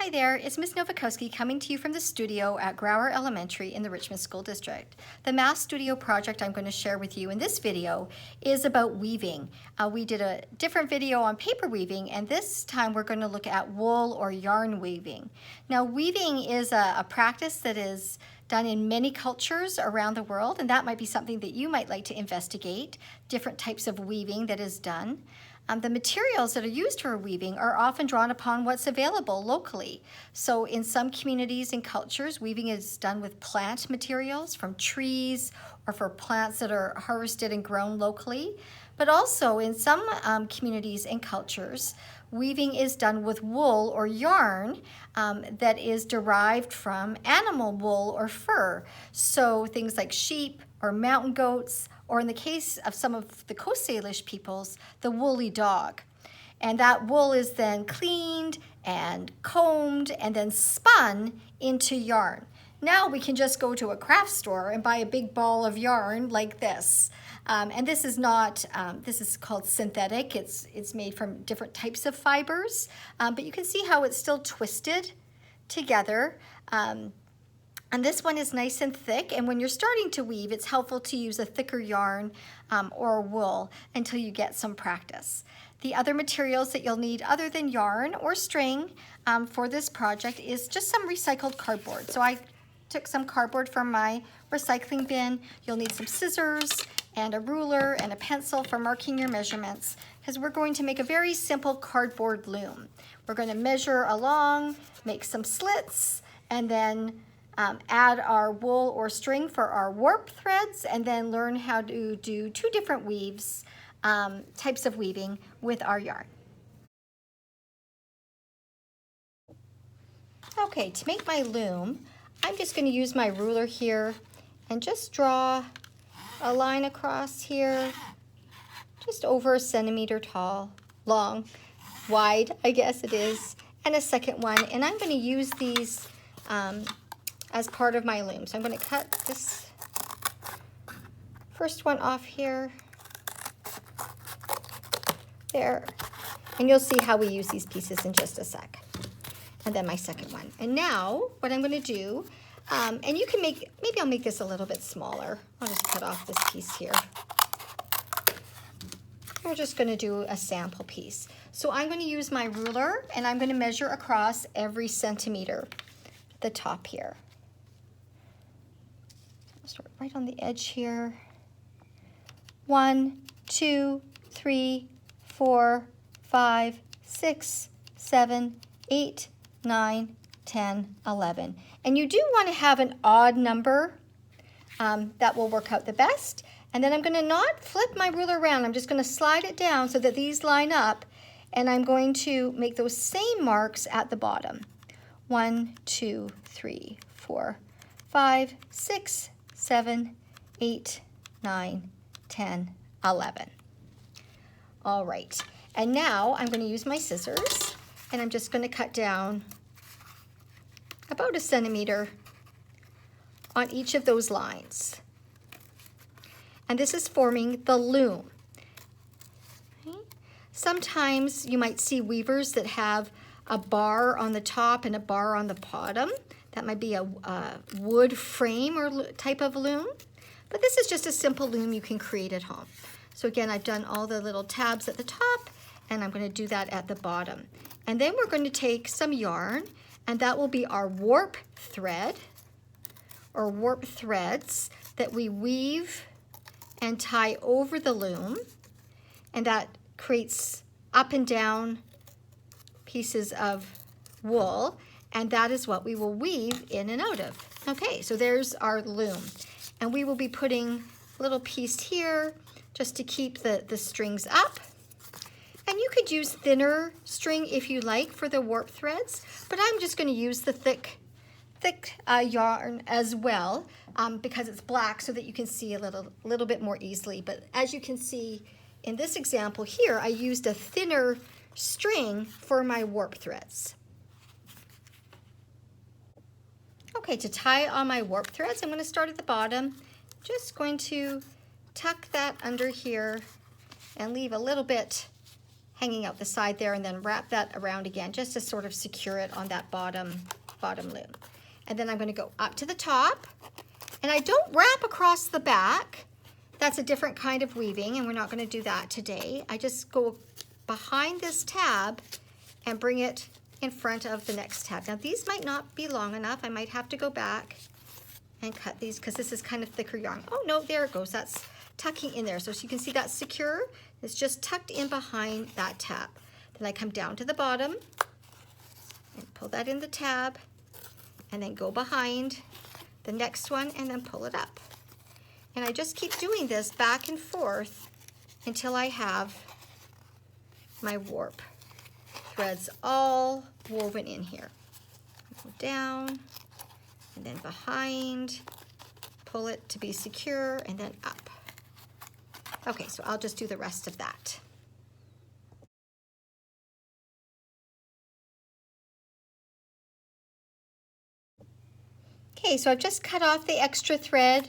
Hi there, it's Ms. Nowakowski coming to you from the studio at Grower Elementary in the Richmond School District. The Math Studio project I'm going to share with you in this video is about weaving. We did a different video on paper weaving, and this time we're going to look at wool or yarn weaving. Now, weaving is a practice that is done in many cultures around the world, and that might be something that you might like to investigate, different types of weaving that is done. The materials that are used for weaving are often drawn upon what's available locally. So in some communities and cultures, weaving is done with plant materials from trees or for plants that are harvested and grown locally. But also in some communities and cultures, weaving is done with wool or yarn that is derived from animal wool or fur. So things like sheep or mountain goats, or in the case of some of the Coast Salish peoples, the woolly dog. And that wool is then cleaned and combed and then spun into yarn. Now we can just go to a craft store and buy a big ball of yarn like this. And this is not, this is called synthetic. It's made from different types of fibers, but you can see how it's still twisted together. And this one is nice and thick, and when you're starting to weave, it's helpful to use a thicker yarn or wool until you get some practice. The other materials that you'll need other than yarn or string for this project is just some recycled cardboard. So I took some cardboard from my recycling bin. You'll need some scissors and a ruler and a pencil for marking your measurements, because we're going to make a very simple cardboard loom. We're going to measure along, make some slits, and then add our wool or string for our warp threads, and then learn how to do two different weaves, types of weaving with our yarn. Okay, to make my loom, I'm just going to use my ruler here and just draw a line across here, just over 1 centimeter tall, long, wide, I guess it is, and a second one. And I'm going to use these as part of my loom. So I'm going to cut this first one off here, there, and you'll see how we use these pieces in just a sec. And then my second one. And now what I'm going to do, and you can make, maybe I'll make this a little bit smaller. I'll just cut off this piece here. We're just going to do a sample piece. So I'm going to use my ruler, and I'm going to measure across every centimeter at the top here. I'll start right on the edge here. 1, 2, 3, 4, 5, 6, 7, 8, 9, 10, 11. And you do want to have an odd number. That will work out the best. And then I'm going to not flip my ruler around. I'm just going to slide it down so that these line up. And I'm going to make those same marks at the bottom. 1, 2, 3, 4, 5, 6, 7, 8, 9, 10, 11. All right. And now I'm going to use my scissors, and I'm just going to cut down about 1 centimeter on each of those lines. And this is forming the loom. Okay. Sometimes you might see weavers that have a bar on the top and a bar on the bottom. That might be a wood frame or type of loom. But this is just a simple loom you can create at home. So again, I've done all the little tabs at the top, and I'm going to do that at the bottom. And then we're going to take some yarn, and that will be our warp thread, or warp threads, that we weave and tie over the loom, and that creates up and down pieces of wool, and that is what we will weave in and out of. Okay, so there's our loom, and we will be putting a little piece here just to keep the strings up. And you could use thinner string if you like for the warp threads, but I'm just going to use the thick yarn as well, because it's black, so that you can see a little bit more easily. But as you can see in this example here, I used a thinner string for my warp threads. Okay, to tie on my warp threads, I'm going to start at the bottom. Just going to tuck that under here and leave a little bit hanging out the side there, and then wrap that around again just to sort of secure it on that bottom loom. And then I'm going to go up to the top, and I don't wrap across the back. That's a different kind of weaving, and we're not going to do that today. I just go behind this tab and bring it in front of the next tab. Now these might not be long enough. I might have to go back and cut these because this is kind of thicker yarn. Oh no, there it goes. That's tucking in there. So you can see that's secure. It's just tucked in behind that tab. Then I come down to the bottom and pull that in the tab, and then go behind the next one and then pull it up. And I just keep doing this back and forth until I have my warp threads all woven in here. Go down and then behind, pull it to be secure, and then up. Okay, so I'll just do the rest of that. Okay, so I've just cut off the extra thread,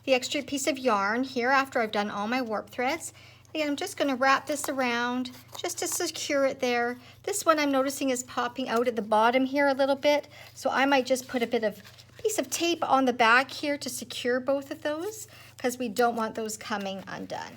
the extra piece of yarn here after I've done all my warp threads. And I'm just going to wrap this around just to secure it there. This one I'm noticing is popping out at the bottom here a little bit, so I might just put a bit of piece of tape on the back here to secure both of those, because we don't want those coming undone.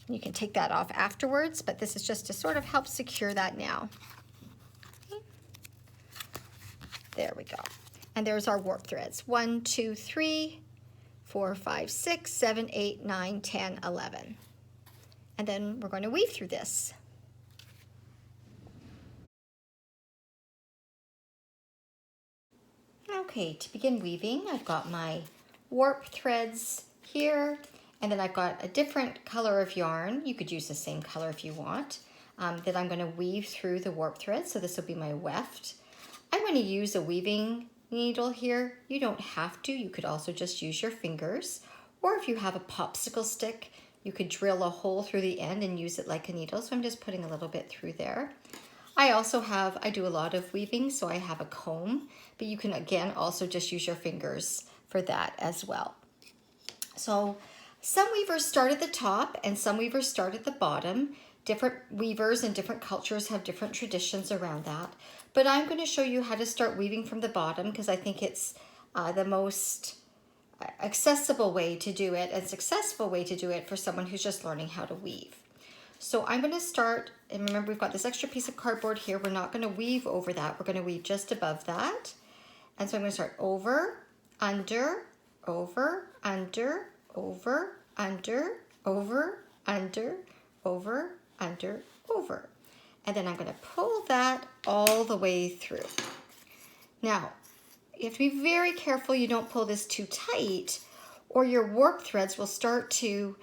You can take that off afterwards, but this is just to sort of help secure that now. Okay. There we go. And there's our warp threads. 1, 2, 3, 4, 5, 6, 7, 8, 9, 10, 11. And then we're going to weave through this. Okay, to begin weaving, I've got my warp threads here, and then I've got a different color of yarn. You could use the same color if you want, that I'm going to weave through the warp threads. So this will be my weft. I'm going to use a weaving needle here. You don't have to. You could also just use your fingers, or if you have a popsicle stick, you could drill a hole through the end and use it like a needle. So I'm just putting a little bit through there. I do a lot of weaving, so I have a comb, but you can again also just use your fingers for that as well. So some weavers start at the top and some weavers start at the bottom. Different weavers and different cultures have different traditions around that. But I'm going to show you how to start weaving from the bottom because I think it's the most accessible way to do it and successful way to do it for someone who's just learning how to weave. So I'm going to start, and remember we've got this extra piece of cardboard here. We're not going to weave over that. We're going to weave just above that. And so I'm going to start over, under, over, under, over, under, over, under, over, under, over. And then I'm going to pull that all the way through. Now, you have to be very careful you don't pull this too tight, or your warp threads will start to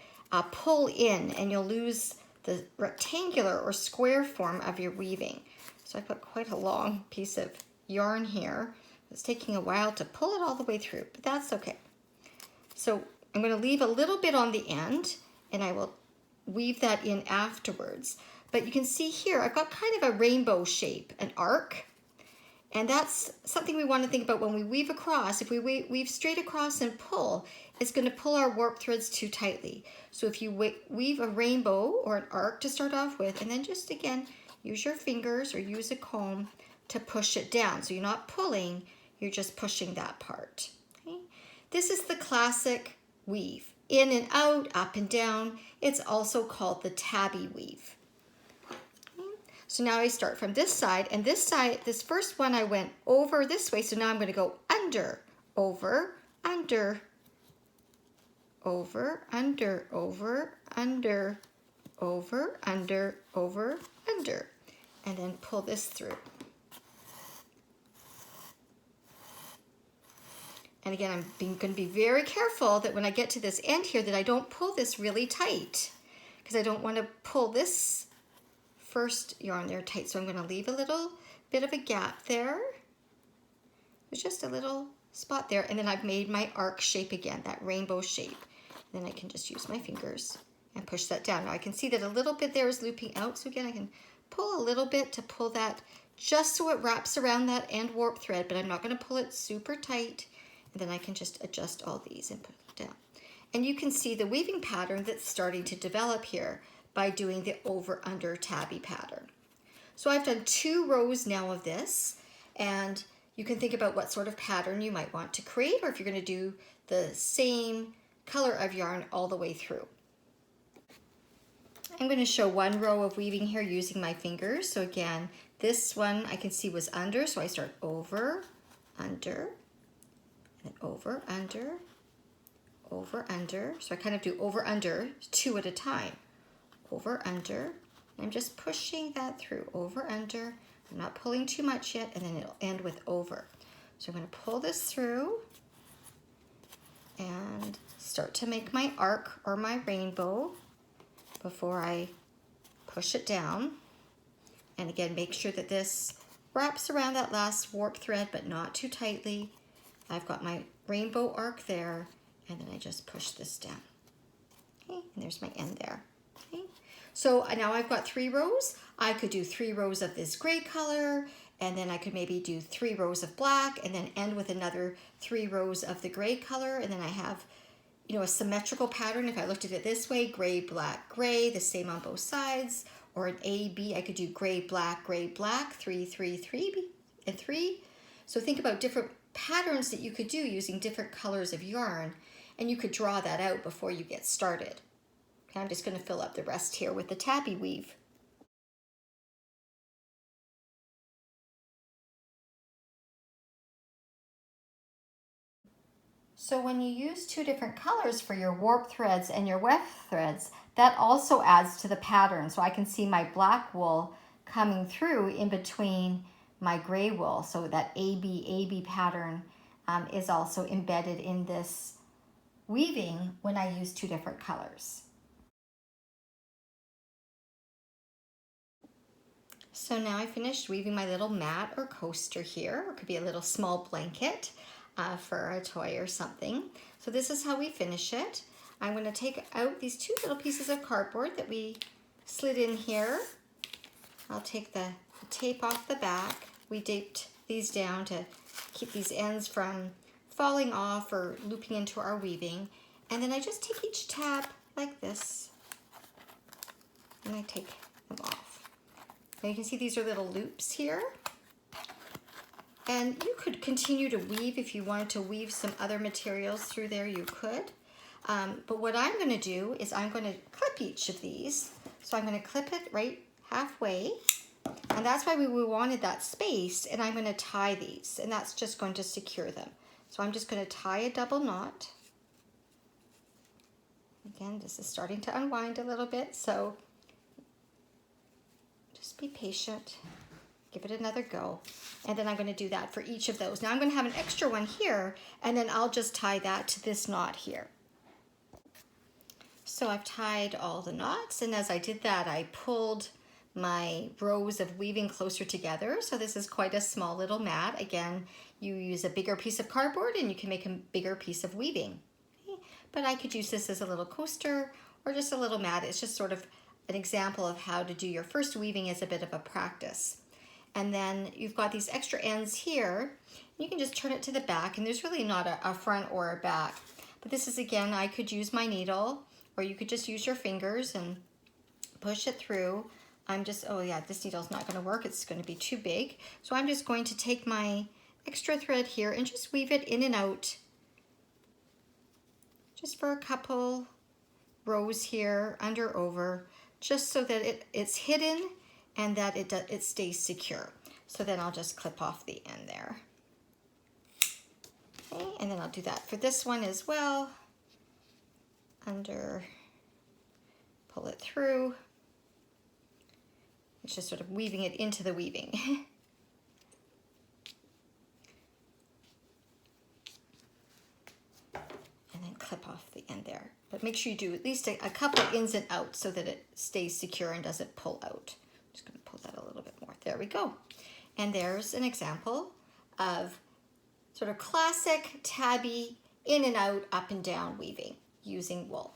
pull in and you'll lose the rectangular or square form of your weaving. So I put quite a long piece of yarn here. It's taking a while to pull it all the way through, but that's okay. So I'm going to leave a little bit on the end and I will weave that in afterwards. But you can see here, I've got kind of a rainbow shape, an arc. And that's something we want to think about when we weave across. If we weave straight across and pull, it's going to pull our warp threads too tightly. So if you weave a rainbow or an arc to start off with, and then just again, use your fingers or use a comb to push it down. So you're not pulling, you're just pushing that part. Okay? This is the classic weave. In and out, up and down. It's also called the tabby weave. So now I start from this side, and this side, this first one I went over this way, so now I'm going to go under, over, under, over, under, over, under, over, under, over, under, and then pull this through. And again, I'm going to be very careful that when I get to this end here that I don't pull this really tight, because I don't want to pull this first yarn there tight. So I'm going to leave a little bit of a gap there. There's just a little spot there, and then I've made my arc shape again, that rainbow shape. And then I can just use my fingers and push that down. Now I can see that a little bit there is looping out, so again I can pull a little bit to pull that just so it wraps around that end warp thread, but I'm not going to pull it super tight. And then I can just adjust all these and put it down. And you can see the weaving pattern that's starting to develop here. by doing the over-under tabby pattern. So I've done 2 rows now of this, and you can think about what sort of pattern you might want to create, or if you're going to do the same color of yarn all the way through. I'm going to show 1 row of weaving here using my fingers. So again, this one I can see was under, so I start over, under, and then over, under, over, under. So I kind of do over, under 2 at a time. Over, under. I'm just pushing that through. Over, under. I'm not pulling too much yet, and then it'll end with over. So I'm going to pull this through and start to make my arc or my rainbow before I push it down. And again, make sure that this wraps around that last warp thread, but not too tightly. I've got my rainbow arc there, and then I just push this down. Okay, and there's my end there. Okay, so now I've got 3 rows. I could do 3 rows of this gray color, and then I could maybe do 3 rows of black, and then end with another 3 rows of the gray color, and then I have, you know, a symmetrical pattern. If I looked at it this way, gray, black, gray, the same on both sides, or an A, B, I could do gray, black, 3, 3, 3, and 3. So think about different patterns that you could do using different colors of yarn, and you could draw that out before you get started. Okay, I'm just going to fill up the rest here with the tabby weave. So when you use 2 different colors for your warp threads and your weft threads, that also adds to the pattern. So I can see my black wool coming through in between my gray wool. So that AB pattern is also embedded in this weaving when I use 2 different colors. So now I finished weaving my little mat or coaster here, or it could be a little small blanket for a toy or something. So this is how we finish it. I'm going to take out these 2 little pieces of cardboard that we slid in here. I'll take the tape off the back. We taped these down to keep these ends from falling off or looping into our weaving. And then I just take each tab like this, and I take them off. Now you can see these are little loops here. And you could continue to weave if you wanted to weave some other materials through there, you could. But what I'm going to do is I'm going to clip each of these. So I'm going to clip it right halfway. And that's why we wanted that space. And I'm going to tie these. And that's just going to secure them. So I'm just going to tie a double knot. Again, this is starting to unwind a little bit. So just be patient. Give it another go. And then I'm going to do that for each of those. Now I'm going to have an extra one here, and then I'll just tie that to this knot here. So I've tied all the knots, and as I did that, I pulled my rows of weaving closer together. So this is quite a small little mat. Again, you use a bigger piece of cardboard and you can make a bigger piece of weaving. Okay? But I could use this as a little coaster or just a little mat. It's just sort of an example of how to do your first weaving as a bit of a practice. And then you've got these extra ends here. You can just turn it to the back, and there's really not a front or a back. But this is, again, I could use my needle, or you could just use your fingers and push it through. I'm just, oh yeah, this needle's not going to work. It's going to be too big. So I'm just going to take my extra thread here and just weave it in and out. Just for a couple rows here, under, over, just so that it's hidden and that it stays secure. So then I'll just clip off the end there. Okay, and then I'll do that for this one as well. Under, pull it through. It's just sort of weaving it into the weaving. And then clip off the end there. But make sure you do at least a couple ins and outs so that it stays secure and doesn't pull out. Just going to pull that a little bit more. There we go. And there's an example of sort of classic tabby in and out, up and down weaving using wool.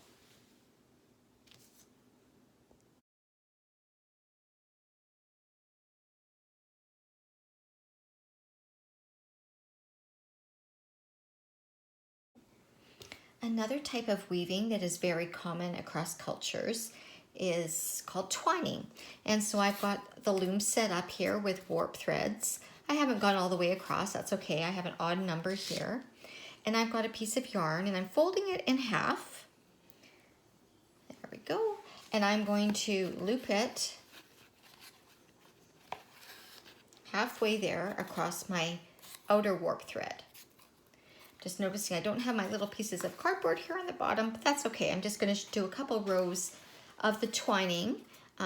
Another type of weaving that is very common across cultures is called twining. And so I've got the loom set up here with warp threads. I haven't gone all the way across, that's okay. I have an odd number here. And I've got a piece of yarn and I'm folding it in half. There we go. And I'm going to loop it halfway there across my outer warp thread. Just noticing I don't have my little pieces of cardboard here on the bottom, but that's okay. I'm just going to do a couple rows of the twining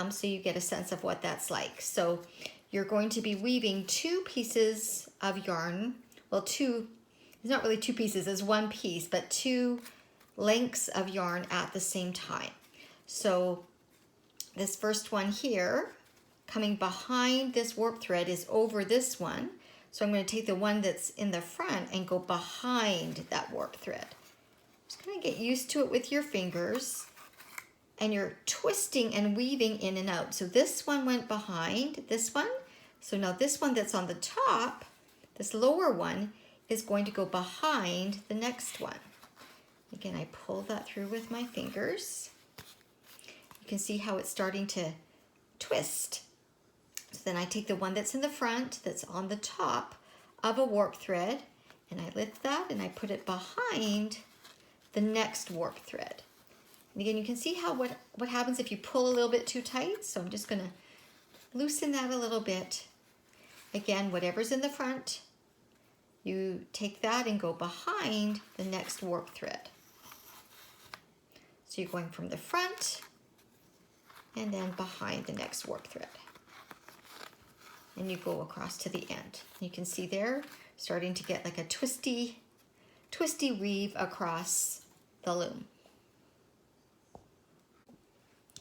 so you get a sense of what that's like. So you're going to be weaving two pieces of yarn. Well, two, it's not really two pieces, it's one piece, but two lengths of yarn at the same time. So this first one here, coming behind this warp thread, is over this one. So I'm going to take the one that's in the front and go behind that warp thread. Just going to get used to it with your fingers. And you're twisting and weaving in and out. So this one went behind this one. So now this one that's on the top, this lower one, is going to go behind the next one. Again, I pull that through with my fingers. You can see how it's starting to twist. So then I take the one that's in the front, that's on the top of a warp thread, and I lift that and I put it behind the next warp thread. And again, you can see how what happens if you pull a little bit too tight. So I'm just going to loosen that a little bit. Again, whatever's in the front, you take that and go behind the next warp thread. So you're going from the front and then behind the next warp thread. And you go across to the end. You can see there, starting to get like a twisty weave across the loom.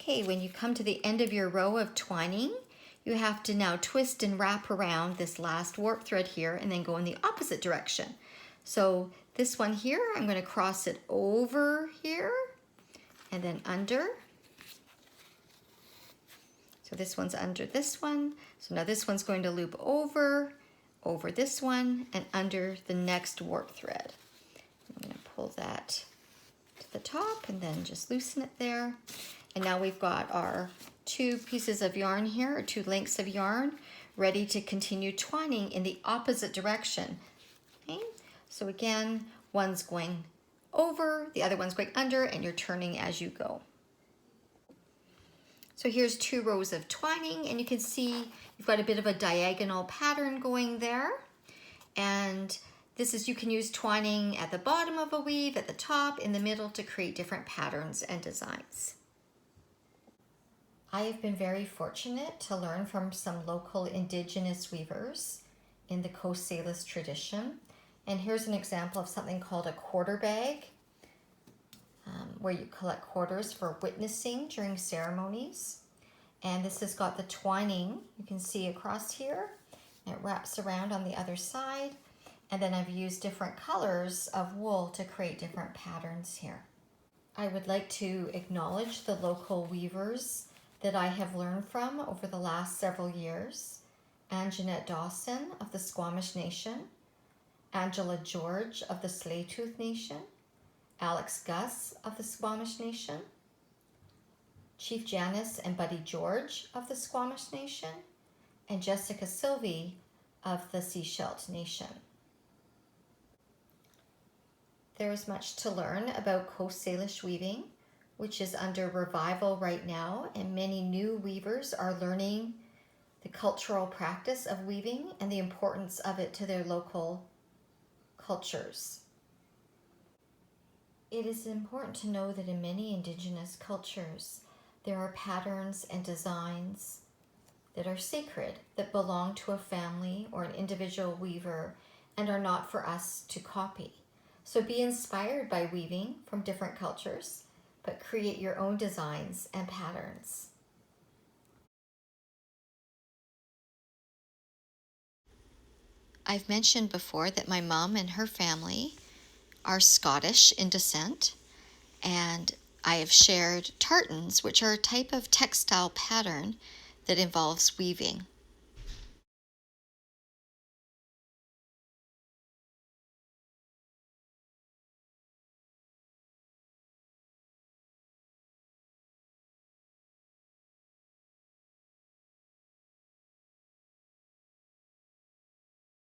Okay, when you come to the end of your row of twining, you have to now twist and wrap around this last warp thread here and then go in the opposite direction. So this one here, I'm going to cross it over here and then under. So this one's under this one. So now this one's going to loop over this one and under the next warp thread. I'm going to pull that to the top and then just loosen it there. And now we've got our two pieces of yarn here, or two lengths of yarn, ready to continue twining in the opposite direction. Okay? So again, one's going over, the other one's going under, and you're turning as you go. So here's two rows of twining, and you can see you've got a bit of a diagonal pattern going there. And this is, you can use twining at the bottom of a weave, at the top, in the middle to create different patterns and designs. I have been very fortunate to learn from some local indigenous weavers in the Coast Salish tradition. And here's an example of something called a quarter bag, where you collect quarters for witnessing during ceremonies. And this has got the twining, you can see across here, and it wraps around on the other side. And then I've used different colors of wool to create different patterns here. I would like to acknowledge the local weavers that I have learned from over the last several years. Anjanette Dawson of the Squamish Nation, Angela George of the Slaytooth Nation, Alex Gus of the Squamish Nation, Chief Janice and Buddy George of the Squamish Nation, and Jessica Sylvie of the Seashelt Nation. There is much to learn about Coast Salish weaving, which is under revival right now, and many new weavers are learning the cultural practice of weaving and the importance of it to their local cultures. It is important to know that in many indigenous cultures, there are patterns and designs that are sacred, that belong to a family or an individual weaver and are not for us to copy. So be inspired by weaving from different cultures, but create your own designs and patterns. I've mentioned before that my mom and her family are Scottish in descent, and I have shared tartans, which are a type of textile pattern that involves weaving.